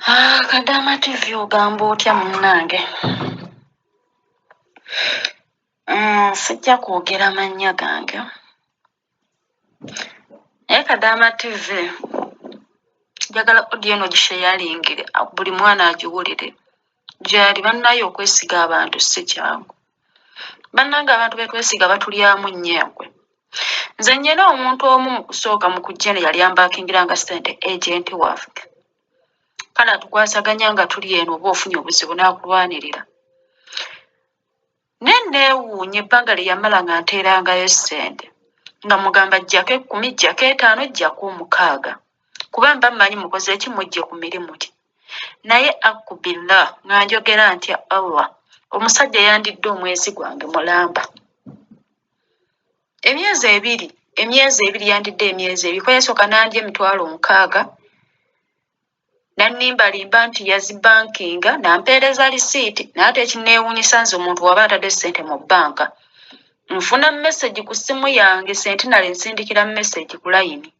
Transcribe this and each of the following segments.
Kadaama TV ogamba otya munnange? Sijja kwogera mannya gange. Naye Kadaama TV njagala audio eno gisheyaringire buli mwana agiwulire. Gyali bannaye okwesiga abantu si kyangu. Bannange abantu betwesiga batulyamu nnyo enkwe. Nze nnyina omuntu omu mu kusooka mu kujja eno yali ambakingiranga ssente agenti waffe. Kale atukwasaganya nga tuli eno oba ofunye obuzibu n'akulwanirira. Ne neewuunya ebbanga lye yamala nga nteerangayo ssente. Nga mugamba jjako 10, jjako 5, jjako 6. Kuba mba mmanyi mukoze ki mujje ku mirimu ki. Naye akubillah nga njogera ntya Allah. Omusajja yandidde omwezi gwange mulamba. Emyezi ebiri yandidde emyezi ebiri. Kwesooka nandya $6,000. Nannimbalimba nti yazibankinga nampeereza lisiiti naye ate ekineewuunyisa nze omuntu waba atadde ssente mu bbanka. Nfuna message ku ssimu yange sentinale nsindikira message ku layini.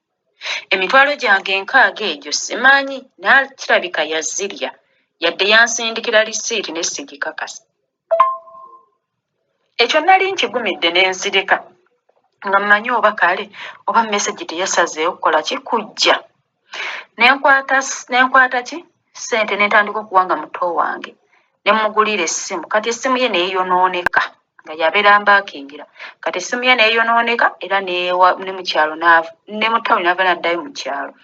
Emitwalo gyange 6 egyo simanyi naye kirabika yazirya yadde yansindikira lisiiti ne sigikakasa. Ekyo nali nkigumidde ne nzirika nga mmanyi oba kale oba message teyasazeewo kukola ki kujja. Nenkwata ki ssente ne ntandika okuwanga muto wange ne mugulira essimu. Kati essimu ye neeyonooneka nga yabeera mbaakingira. Kati essimu ye neeyonooneka era ne mu kyalo ne mu ttawuni n'ava n'addayo mu kyalo.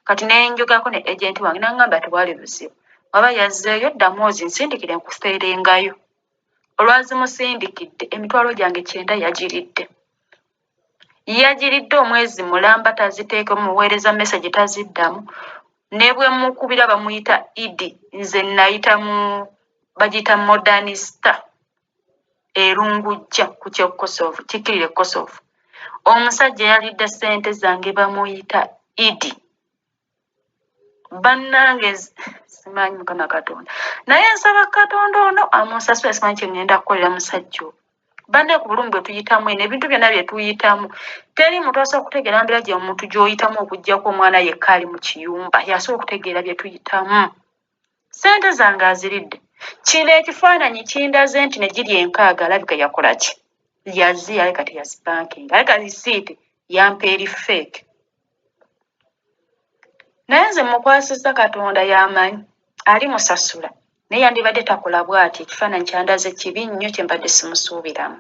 Kati ne njogako ne agenti wange n'aŋŋamba tewali buzibu. Waba yazzeeyo ddamoozi nsindikire nkuseerengayo. Olwazimusindikidde emitwalo gyange 9 yagiridde. Yagiridde omwezi mulamba taziteeka muweereza message taziddamu. Ne bwe mukubira bamuyita Idi nze nayita bagita Modernista erungujja ku Kosovo kikirire Kosovo. Omusajja yalidde ssente zange bamuyita Idi. Bannange simanyi Mukama Katonda. Naye nsaba Katonda ono amunsasula simanyi kye ngenda kukolera musajja oyo. Banne ku bulumi bwe tuyitamu ebintu byonna bye tuyitamu. Teri muntu asobola okutegeera mbeera gye omuntu gy'oyitamu okuggyako omwana yekka ali mu kiyumba. Yasobola okutegeera bye tuyitamu. Ssente zange aziridde. Kino ekifaananyi kindaze nti ne giri 6 alabika yakola ki? Yaziya kati yazibankinga. Aleka lisiiti yampeeri fake. Naye nze mukwasizza Katonda y'amanyi ali musasula. Naye yandibadde takola bw'ati ekifaananyi kyandaze kibi nnyo kye mbadde simusuubiramu.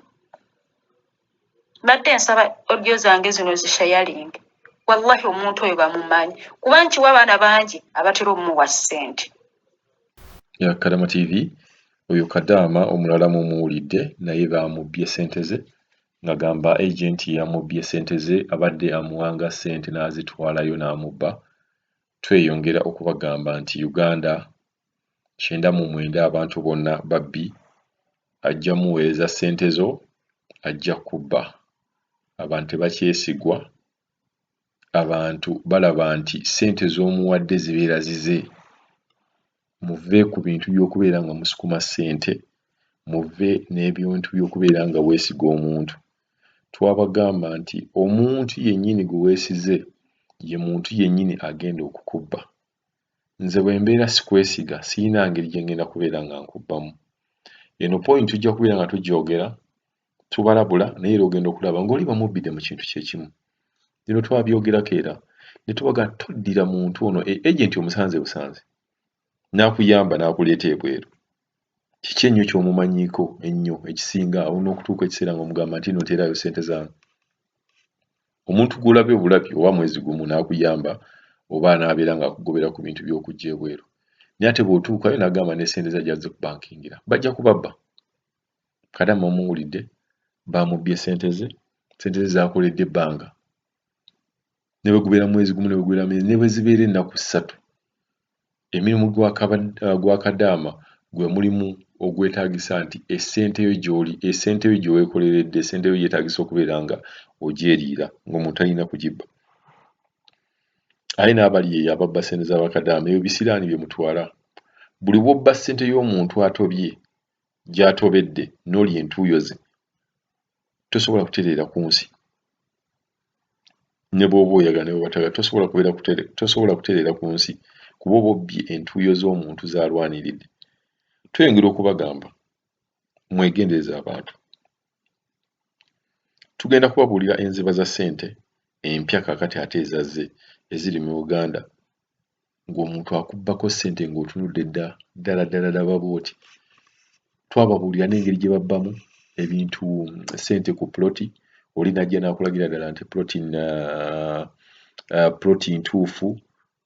Mbadde nsaba audio zange zino zishayalinge. Wallahi omuntu oyo bamumanyi. Kuba nkiwa abaana bangi abatera omuwa ssente. Ya Kadaama TV oyo Kadaama omulala mumuwulidde naye bamubbye ssente ze ng'agamba agenti yamubbye ssente ze abadde amuwanga ssente n'azitwalayo n'amubba. Tweyongera okubagamba nti Uganda 99 abantu bonna babbi. Ajja muweereza ssente zo ajja kubba. Abantu tebakyesigwa. Abantu balaba nti ssente z'omuwadde zibeera zize. Muve ku bintu by'okubeera nga musukuma ssente. Muve n'ebintu by'okubeera nga weesiga omuntu. Twabagamba nti omuntu yennyini gwe weesize ye muntu yennyini agenda okukubba. Nze bwe mbeera sikwesiga siyina ngeri gye ngenda kubeera nga nkubbamu. Eno point tujja kubeera nga tugyogera tubalabula naye era ogenda okulaba ng'oli bamubbidde mu kintu kyekimu. Bino twabyogerako era ne tubaga toddira muntu ono agenti omusanze busanze n'akuyamba n'akuleeta ebweru. Kiki ennyo ky'omumanyiiko ennyo ekisinga awo n'okutuuka ekiseera ng'omugamba nti nteerayo ssente zange. Omuntu gw'olabye obulabye oba mwezi gumu n'akuyamba oba n'abeera ng'akugobera ku bintu by'okujja ebweru. Naye ate bw'otuukayo n'agamba ne ssente ze ajja kubankingira bajja kubabba. Kadaama omuwulidde bamubbye ssente ze zaakoledde ebbanga. Ne bwe gubeera mwezi gumu ne bwe gubeera myezi ne bwe zibeera ennaku 3. Emirimu gwa Kadaama gwe mulimu ogwetaagisa nti essente yo gy'oli, essente yo gye weekoleredde, essente yo yeetaagisa okubeera nga ogyeriira ng'omuntu alina kugibba. Aye n'abali eyo ababba ssente z'Abakadaama ebyo bisiraani bye mutwala. Buli bw'obba ssente y'omuntu atobye gy'atobedde n'oli entuuyo ze tosobola kutereera ku nsi. Ne bw'oba oyagala ne bwe batagala tosobola kutereera ku nsi kuba obobbye entuuyo z'omuntu z'alwaniridde. Tweyongera okubagamba mwegendereze abantu. Tugenda kubabuulira enziba za ssente empya kaakati ate ezazze eziri mu Uganda ng'omuntu akubbako ssente ng'otunudde ddala bw'oti. Twababuulira n'engeri gye babbamu ebintu ssente ku ploti, oli najja n'akulagira ddala nti ploti ntuufu,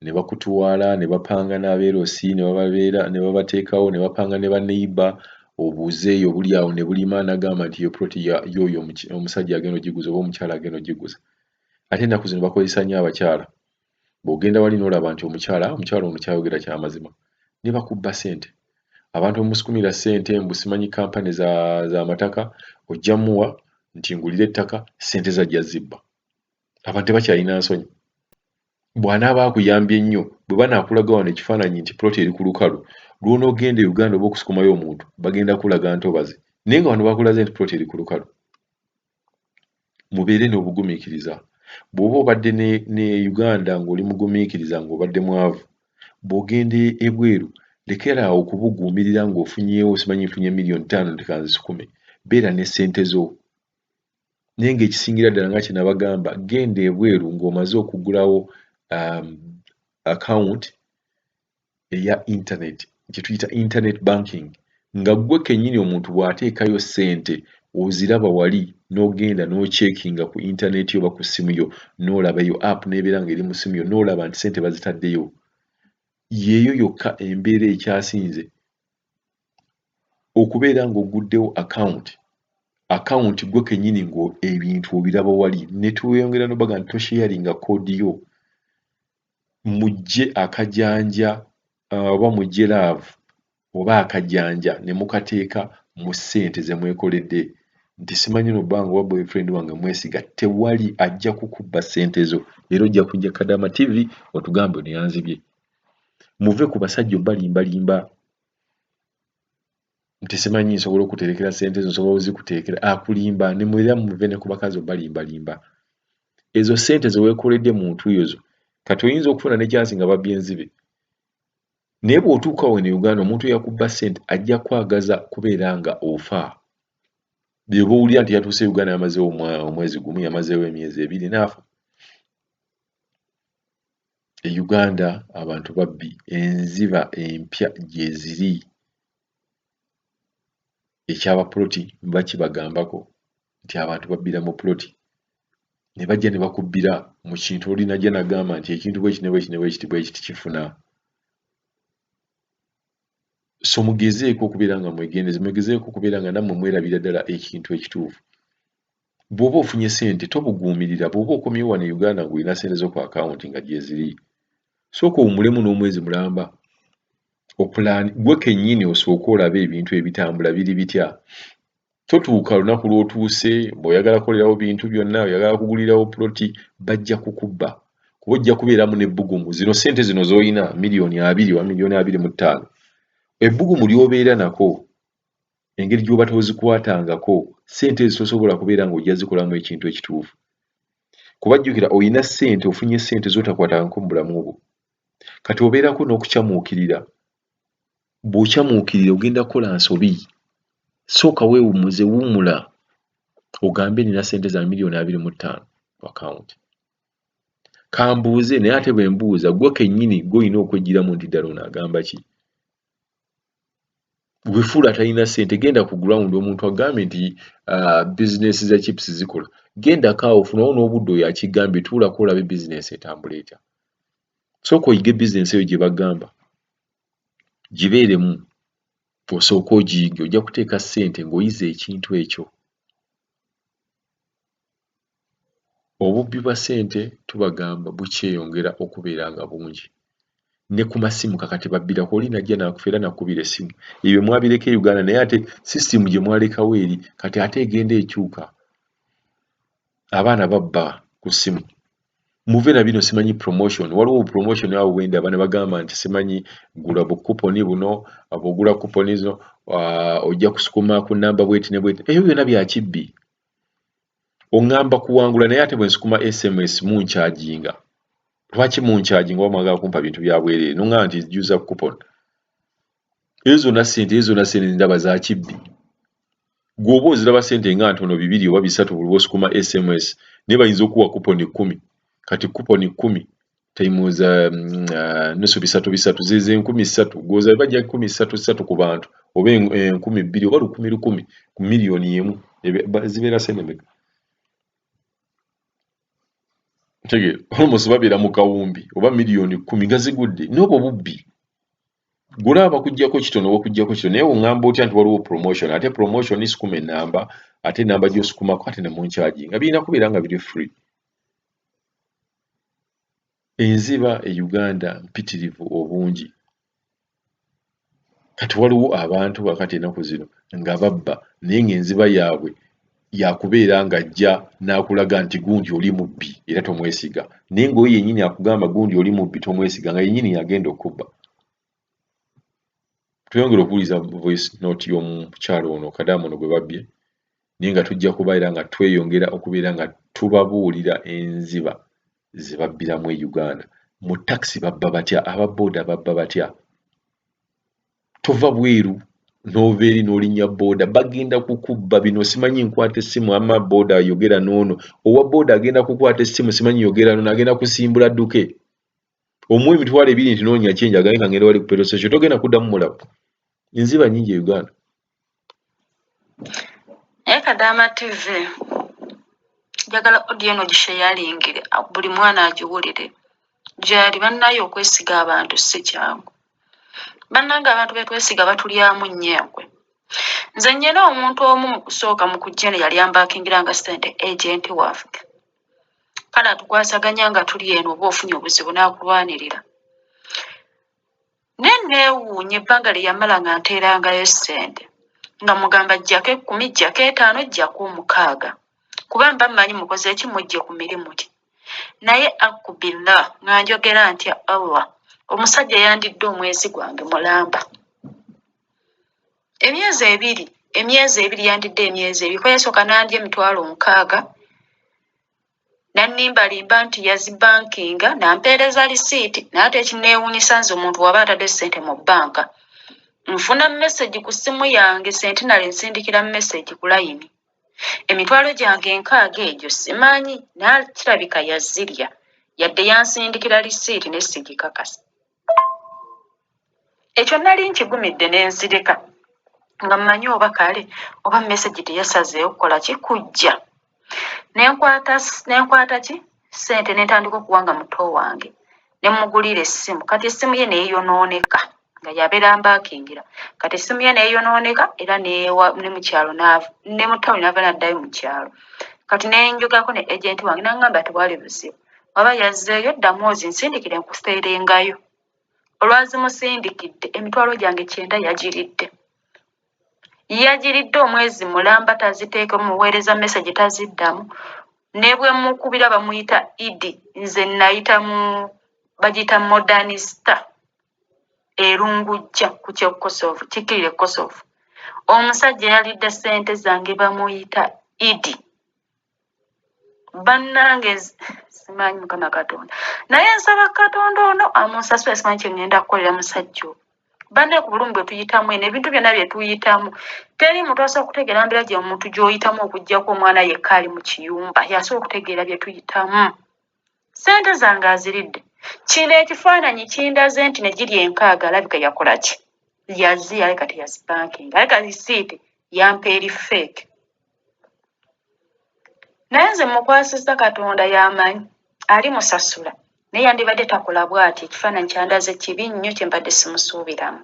ne bakutuwala ne bapanga n'abeerosi ne babateekawo ne bapanga ne baneiba obuuzeeyo buli awo ne bulima n'agamba nti yo ploti y'oyo omusajja agenda ogiguza oba omukyala agenda ogiguza. Ate ennaku zino bakozesa nnyo abakyala. Bw'ogenda wali n'olaba nti omukyala ono kyayogera kya mazima, ne bakubba ssente. Abantu omusukumira ssente mbu simanyi kampani z'amataka ojja muwa nti ngulira ettaka ssente zajja zibba. Abantu tebakyalina nsonyi. Bw'anaaba akuyambye ennyo bwe banaakulaga wano ekifaananyi nti ploti eri ku lukalu, lw'onoogenda e Uganda oba okusukumayo omuntu bagenda kulaga ntobazi, naye nga wano bakulaze nti ploti eri ku lukalu. Mubeere n'obugumiikiriza. Bw'oba obadde ne Uganda ng'oli mugumiikiriza ng'obadde mwavu, bw'ogenda ebweru lekeraawo okubuguumirira ng'ofunyeewo simanyi nfunye miliyoni 5 tekanzisukume. Beera ne ssente zo. Naye ng'ekisingira ddala nga kye nabagamba, genda ebweru ng'omaze okugulawo account eya internet gye tuyita internet banking, nga ggwe kennyini omuntu bw'ateekayo ssente oziraba wali n'ogenda n'ocekinga ku internet yo oba ku ssimu yo n'olaba eyo app n'ebeera ng'eri mu ssimu yo n'olaba nti ssente bazitaddeyo. Yeeyo yokka embeera ekyasinze okubeera ng'oguddewo account gwe kennyini ebintu obiraba wali, ne tweyongera n'obaga nti tosharinga koodi yo. Mujje akajanja oba mujje laavu oba akajanja ne mukateeka mu ssente ze mwekoledde nti simanyi no bbanga oba boyfriend wange mwesiga, tewali ajja kukubba ssente zo. Leero ojja kujja Kadaama TV otugambe ono yanzibye. Muve ku basajja obbalimbalimba nti simanyi nsobola okuterekera ssente zo, nsobola ozikuterekera. Akulimba ne mwera muve ne ku bakazi obbalimbalimba. Ezo ssente ze weekoledde mu ntuuyo zo kati oyinza okufuna ne kyansi nga babbye enzibe. Naye bw'otuuka wano e Uganda omuntu eyakubba ssente ajja kwagaza kubeera nga ofa. Bye bowulira nti yatuuse Uganda yamazeewo omwezi gumu, yamazeewo emyezi 2 n'afa. E Uganda abantu babbi, enziba empya gye ziri. Eky'abaploti bakibagambako nti abantu babbira mu ploti ne bajja ne bakubbira mu kintu oli najja n'agamba nti ekintu bwekiti kifuna. So mugezeeko okubeera nga mwegendeze, mugezeeko okubeera nga nammwe mwerabira ddala ekintu ekituufu. Bw'oba ofunye ssente tobuguumirira. Bw'oba okomyewo wano e Uganda ng'olina ssente zo ku akawunti nga gye ziri, sooka owummulemu n'omwezi mulamba. Opulaani gwe kennyini osooke olabe ebintu ebitambula biri bitya. Totuuka lunaku lw'otuuse bw'oyagala kukolerawo bintu byonna, oyagala kugulirawo ploti, bajja kukubba. Kuba ojja kubeeramu n'ebbugumu. Zino ssente zino z'olina miliyoni 2 oba miliyoni 25. Ebbugumu ly'obeera nako, engeri gy'oba tozikwatangako, ssente ezo tosobola kubeera ng'ojja zikolamu ekintu ekituufu. Kuba jjukira oyina ssente, ofunye ssente z'otakwatangako mu bulamu bwo. Kati obeerako n'okukyamuukirira. Bw'okyamuukirira ogenda kukola nsobi. Sooka weewummuze, wummula ogambe nina ssente za miliyoni 25 ku akawunti. Kambuuze naye ate bwe mbuuza gwe kennyini gw'olina okwejjiramu nti ddala ono agamba ki? Bwefuula atalina ssente genda ku ground omuntu agambe nti bizinesi za chips zikola. Gendako awo ofunawo n'obudde oyo akigambye, tuulako olabe bizinesi etambula etya. Sooka oyige bizinesi eyo gye bagamba. Gibeeremu. Osooka ogiyige, ojja kuteeka ssente ng'oyize ekintu ekyo. Obubbi bwa ssente tubagamba bukyeyongera okubeera nga bungi. Ne ku masimu kakati babbirako, oli najja n'akufeera n'akubira essimu. Ebyo mwabireka e Uganda naye ate sisitimu gye mwalekawo eri kati ate egenda ekyuka. Abaana babba ku ssimu. Muve na bino simanyi promotion. Waliwo promotion awo wenda ne bagamba nti simanyi gula bukuponi buno, abogula kuponi zo ojja kusukuma ku namba bweti ne bweti. Ebyo byonna bya kibbi. Oŋŋamba kuwangula naye ate bwe nsukuma SMS munkyajinga. lwaki muncharging oba mwagala kumpa bintu bya bwereere nonga nti jjuza coupon ezo zonna sente ndaba za kibbi gwoba oziraba sente nga ntono 2 oba 3 buli lw'osukuma SMS naye bayinza okuwa coupon 10 kati coupon 10 times nusu 3 zeze 13 gwoza bajja 13 ku bantu oba 12 oba 10 ku miliyoni emu zibeera sente meka tege almost babeera mu kawumbi oba miliyoni 10 nga zigudde n'obwo bubbi gulaba kujjako kitono naye ongamba otya nti waliwo promotion ate promotion isukuma enamba ate enamba gy'osukumako ate ne muncharging nga birina kubeera nga biri free enziba e Uganda mpitirivu obungi kati waliwo abantu bakati ennaku zino nga babba naye ng'enziba yaabwe yakubeera nga ajja n'akulaga nti gundi oli mubbi era tomwesiga naye ng'oyo yennyini akugamba gundi oli mubbi tomwesiga nga yennyini yagenda okubba tuyongera okuwuliza voice note y'omukyalo ono Kadaama ono gwe babbye naye nga tujja kubeera nga tweyongera okubeera nga tubabuulira enziba ze babbiramu e Uganda mu taxi babba batya ababooda babba batya tova bweru n'ova eri n'olinnya booda bagenda kukubba bino simanyi nkwata essimu ama booda ayogera n'ono owa booda agenda kukwata essimu simanyi yogera n'ono agenda kusimbula dduke omuwa emitwalo 2 nti noonya kyenja agaye nga ngenda wali ku petrol station togenda kuddamu mulabu enziba nnyingi e Uganda Kadaama TV njagala audio eno gisheyaringire buli mwana agiwulire gyali bannayo okwesiga abantu si kyangu bannanga abantu betwesiga batulyamu nnyengwe nze nnyina omuntu omu mu kusooka mu kujja ne yali ambakingira nga sente agent waffe kale atukwasaganya nga tuli eno oba ofunye obuzibu n'akulwanirira naye neewuunya ebbanga lye yamala nga nteerangayo sente nga mugamba jjako 10 jjako 5 jjako 6 kuba mba mmanyi mukoze eki mujje ku mirimu ki naye akubilla nga njogera ntya Allah omusajja yandidde omwezi gwange mulamba emyezi ebiri yandidde emyezi 2 kwesooka nandya 6,000 nannimbalimba nti yazibankinga nampeereza lisiiti naye ate ekineewuunyisa nze omuntu waba atadde sente mu bbanka nfuna message ku ssimu yange sentinale nsindikira message ku layini emitwalo gyange 6 egyo simanyi nakirabika yazirya yadde yansindikira lisiiti nesigikakasa ekyo nali nkigumidde nenzireka nga mmanyi oba kale oba message teyasazeewo kukola kikujja nenkwata ki sente nentandika okuwanga muto wange nemugulira essimu kati essimu ye neeyonooneka nga yabeera mbakingira kati essimu ye neeyonooneka era ne mukyalo ne mutawuni naava naddayo mu kyalo kati nenjogako ne agenti wange nangamba tewali buzibu waba yazzeeyo ddamoozi nsindikire nkuseerengayo olwazimusindikidde emitwalo gyange 9 yagiridde omwezi mulamba taziteeka muweereza message taziddamu ne bwe mukubira bamuyita idi nze nayita bagita modernista erungujja ku kyokosovu kikirire kosovu omusajja yalidde sente zange bamuyita idi bannange simanyi mukama Katonda naye nsaba Katonda ono amunsasula simanyi kyengenda kukolera musajja banne ku bulumi bwe tuyitamu eno ebintu byonna bye tuyitamu teri muntu asobola okutegeera mbeera gye omuntu gy'oyitamu okuggyako omwana yekka ali mu kiyumba yasobola okutegeera bye tuyitamu sente zange aziridde kino ekifaananyi kindaze nti ne giri 6 alabika yakola ki yaziya ale kati yazibankinga ale kati lisiiti yampeeri fake naye nze mukwasisa Katonda y'amanyi ali musasula naye yandibadde takola bw'ati ekifaananyi kyandaze kibi nnyo kye mbadde simusuubiramu